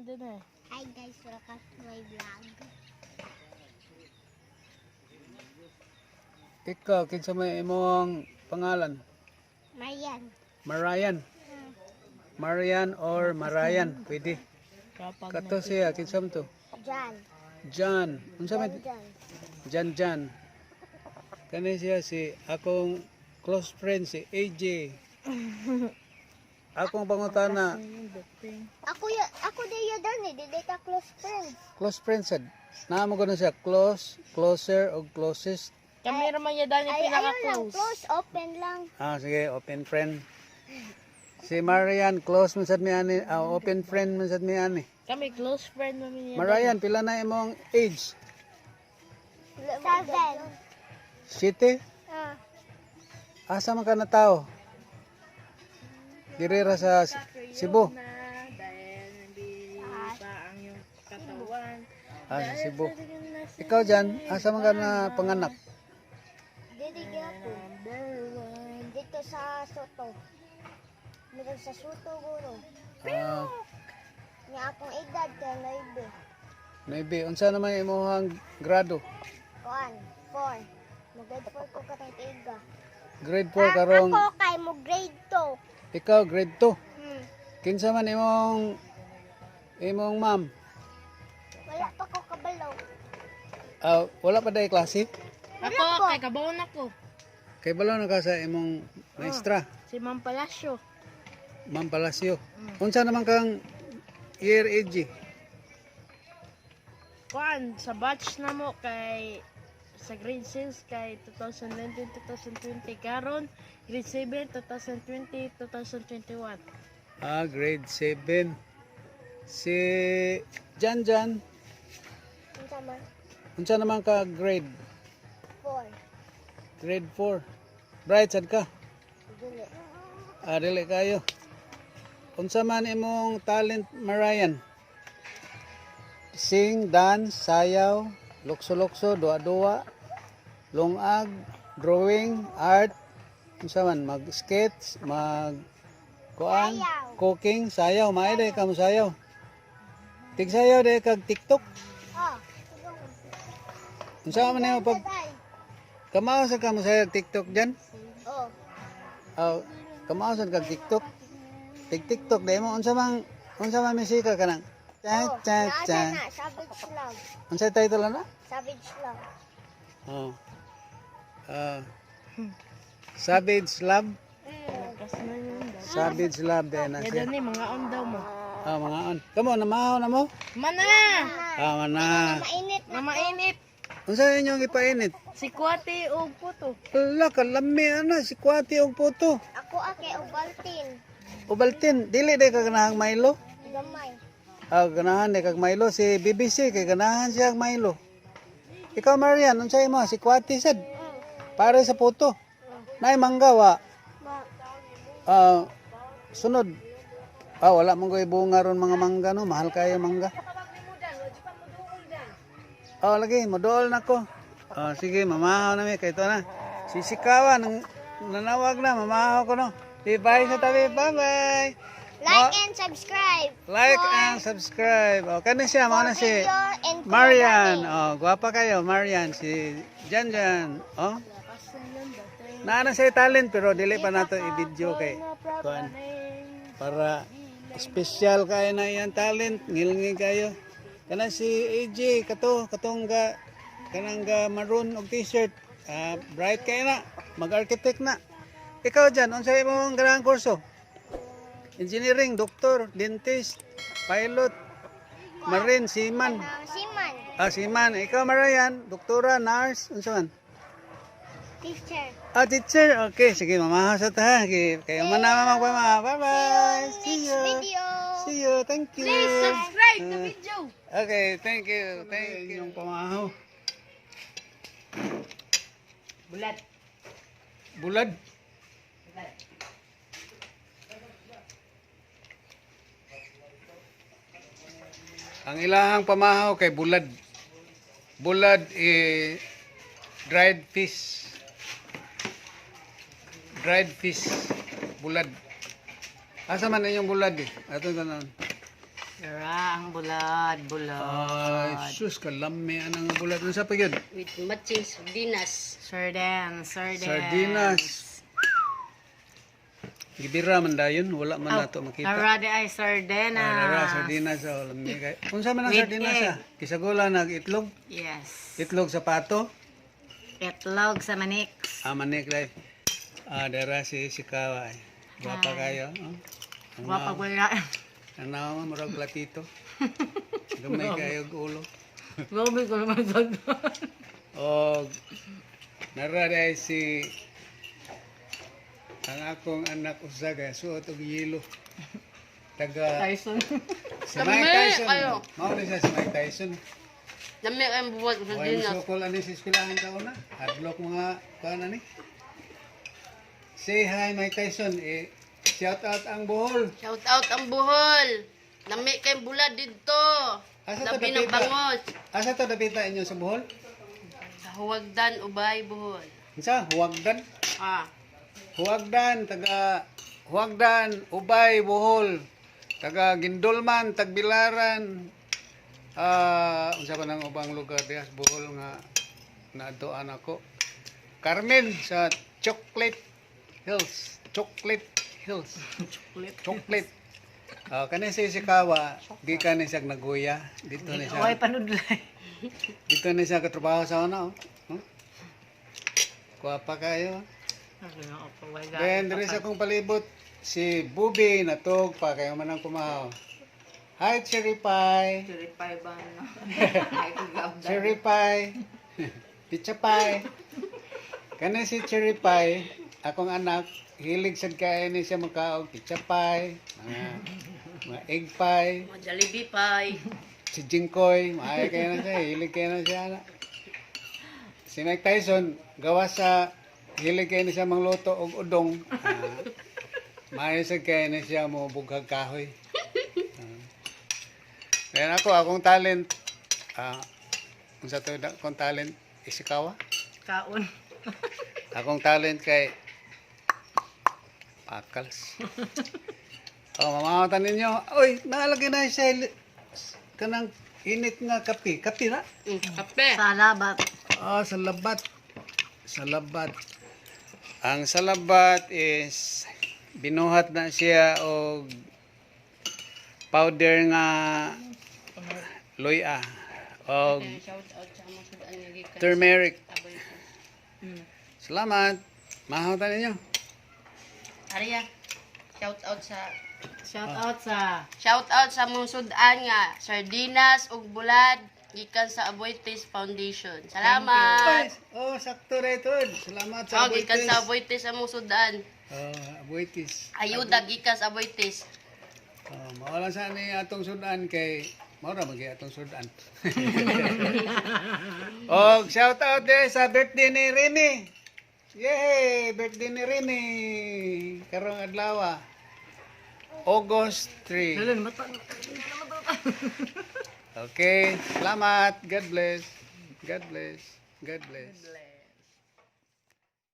din eh. Hi guys, welcome to my vlog. Ikaw, kinsa may imong pangalan? Marian. Marian. Marian or Marayan, pwede. Kapag Kato siya, kinsa mo to? Jan. John. Unsa may Jan. Jan. Kani siya si akong close friend si AJ. Akong pangutana, Ako diya dani, di ka close friend. close friend sad. Naamo ko na siya close, closer o closest. kami naman yan dahil Ay, ayun lang, pinaka-close. close, open lang. Sige, open friend. Si Marian, close man sad mi ani, open friend man sad mi ani. Kami close friend namin yan. Marian, pila na imong age? 7. City? Ah, Asa man ka na tao? Dirira sa Cebu. Na, dahil hindi pa ang iyong katawan. Sa Cebu. Ikaw dyan, asa man ka na panganak? didi gyapon. Number 1. Dito sa Soto. Meron sa Soto guro. Nga akong edad kay Noibe. Maybe, unsa naman imong grado? Kuan, 4. Mag-grade 4 ko katong tiga. Grade 4 karong, Ako kay mo grade 2. ikaw grade 2. Hmm. Kinsa man imong ma'am? Wala pa ko kabalo. Wala pa day klase? Ako, kay kabawon ako. Kay balaw na ka sa imong maestra, Si Ma'am Palacio. Ma'am Palacio. Unsa naman kang year age? Kuan, sa batch na mo kay sa grade 6 kay 2019-2020 karon grade 7 2020-2021. Grade 7. Si Jan, Ang sama, unsa naman ka grade? 4. Grade 4. Bright sad ka? Dili. Dili kayo. Unsa man imong talent, Marian? Sing, dance, sayaw, lukso-lukso, dua-dua, lungag, drawing, art, unsa man, mag-sketch, kuan, Sayaw. cooking, sayaw, maay day ka mo sayaw. Tig-sayaw day kag TikTok. Oh. Unsa man imong pag kamao sa ka mo sayaw TikTok diyan? Oh. Kamao sa kag TikTok. TikTok day mo unsa man musika kanang cha cha cha. Na, Savage Love. Unsa title na? Savage Love. Savage Love. Kasi na yun. Savage Love din na Yan siya. ni mga on daw mo. Mga on. Kamo namahaw na mo? Mana! Mana. Mainit na. Na mainit. Unsa inyong ipainit? Si Kwati o Puto. Ala kalami ana si Kwati og puto. Ako ake Ovaltine. Ovaltine, dili day ka ganahang Milo? Gamay. Ganahan day kag Milo si BBC kay ganahan siya og Milo. Ikaw Marian, unsa imo si Kwati sad? Pare sa puto. Nay mangga wa. Ma. Sunod. Wala mong ko'y bunga ron mga mangga no, mahal kayo mangga. Lagi, modool na ko. Sige, mamahaw na mi kay ito na. Sisikawan, nanawag na, mamahaw ko no. Bye sa tabi, bye-bye. Like and subscribe. Like and subscribe. Kani siya, mga na si Video and Marian. Guwapa kayo, Marian. Si Janjan. Naana siya talent pero dili pa nato i-video kay kuan. Para special kayo na iyang talent, ngilingin kayo. Kana si AJ katong kanang maroon og t-shirt. Bright kayo na, mag-architect na. Ikaw dyan, unsa imong ganang kurso? Engineering, doktor, dentist, pilot, marine, seaman. Siman. Seaman. Ikaw Marian, doktora, nurse, unsa man? Teacher. Teacher. Okay, sige, mamahaw sa ta. Kayo man naman magpama. Bye-bye. See you. Video. See you. Thank you. Please subscribe the video. Okay, thank you. Thank you. Yung pamahaw. Bulat. Bulad. Ang ilahang pamahaw kay bulad. Bulad dried fish. Dried fish. Bulad. Asa man inyong bulad eh? Ato tanan. Tara, ang bulad, Ay, bulad. sus, kalami anang bulat. Ano sa pagod? With matching sardinas. Sardinas. Gibira man dayon, wala man nato makita. Tara, di ay sardinas. Nara, sardinas. Oh, lami kay. Unsa man ang With sardinas egg. ah? Kisagula nag itlog. Yes. Itlog sa pato. Itlog sa manik. Manik dai. Dara si Kaway. Guwapa kayo. Oh. Wapa gula. Ano mo murag platito. Gamay kayo og ulo. Gobi ko naman sa Og nara dai si ang akong anak usaga suot og yelo. Taga Tyson. si Mike Tyson. Mao ni siya si Mike Tyson. Dami kayong buwat sa Oy, sukol ani sa eskwelahan ka una. Adlok mga kuan ani. Say hi Mike Tyson. Shout out ang Bohol. Shout out ang Bohol. Dami kayong bulad dito. Asa to Labi ng dapita? bangos. Asa to dapita inyo sa Bohol? Sa Huwagdan, Ubay, Bohol. Unsa? Huwagdan? Ah. Huwagdan, taga Huwagdan, Ubay, Bohol. Taga Gindolman, Tagbilaran. Unsa pa nang ubang lugar diha sa Bohol nga naadtoan ako. Carmen sa Chocolate Hills. Chocolate Hills. Chocolate. Kani si Kawa, gikan ni siya naguya. Dito ni siya. Away panudlay. Dito ni siya katrabaho sa una. Kuha pa kayo. Then, diri sa akong palibot, si Bubi natog pa kayo man ang kumahaw. Hi, Cherry Pie. Purify ba na? Cherry Pie. Pizza Pie. Kani si Cherry Pie, akong anak, hilig sad kay ni siya makaog pizza pie, mga egg pie, Mga Jollibee pie. si Jingkoy, maayo kayo na siya, hilig kayo na siya. Si Mike Tyson, gawa sa hilig kayo na siya mangluto og udong. Maayo sad kayo na siya mo bughag kahoy. Then akong talent, kung sa to akong talent, isikawa. Kaon. Akong talent kay Pakals. Mamamatan ninyo. Oy, nalagay na siya kanang init nga kape. Kape na? Kape. Salabat. Salabat. Salabat. Ang salabat is binuhat na siya og powder nga loya og Shout out sa mga sudan nga gikan. turmeric. Aboy ko. Salamat. Mahawatan ninyo. Arya. Shout out sa Shout out sa mga sudan nga sardinas ug bulad gikan sa Aboites Foundation. Salamat. Sakto rin ito. Salamat sa Gikan Aboites. sa Aboites among sudan. Aboites. Ayuda gikan sa Aboites. Mawala sa ni atong sudan kay maura magi atong sudan. Shout out there sa birthday ni Rini. Yay! Birthday ni Rini. Karong adlaw. August 3. Okay. Salamat. God bless. God bless. God bless.